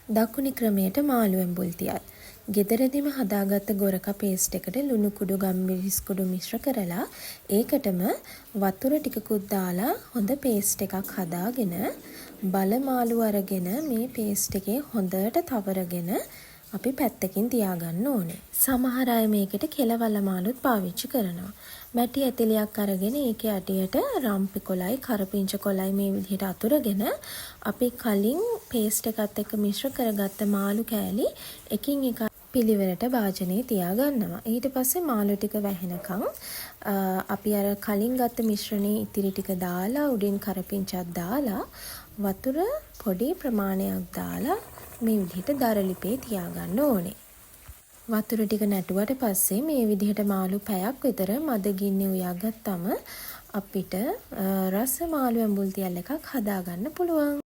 දකුණු ක්‍රමයට මාළු ඇඹුල් තියල්. ගෙදරදීම හදාගත්ත ගොරකා පේස්ට් එකට ලුණු කුඩු ගම්මිරිස් කුඩු මිශ්‍ර කරලා ඒකටම වතුර ටිකකුත් දාලා හොඳ පේස්ට් එකක් හදාගෙන බල මාළු අරගෙන මේ පේස්ට් එකේ හොඳට තවරගෙන අපි පැත්තකින් තියාගන්න ඕනේ. සමහර අය මේකට කෙලවල්ල මාළුත් පාවිච්චි කරනවා. මැටි ඇතිලියක් අරගෙන ඒකේ අඩියට රම්පි කොළයි කරපිංච කොළයි මේ විදිහට අතුරගෙන අපි කලින් පේස්ට් එකත් එක්ක මිශ්‍ර කරගත්ත මාළු කෑලි එකින් එක පිළිවෙලට භාජනයේ තියාගන්නවා. ඊට පස්සේ මාළු ටික වැහෙනකම් අපි අර කලින් ගත්ත මිශ්‍රණයේ ඉතිරි ටික දාලා උඩින් කරපිංචක් දාලා වතුර පොඩි ප්‍රමාණයක් දාලා මේ විදිහට දරලිපේ තියාගන්න ඕනේ. වතුර ටික නැටුවට පස්සේ මේ විදිහට මාළු පැයක් විතර මද ගින්නේ උයාගත්තම අපිට රස මාළු ඇඹුල් තියල් එකක් හදාගන්න පුළුවන්.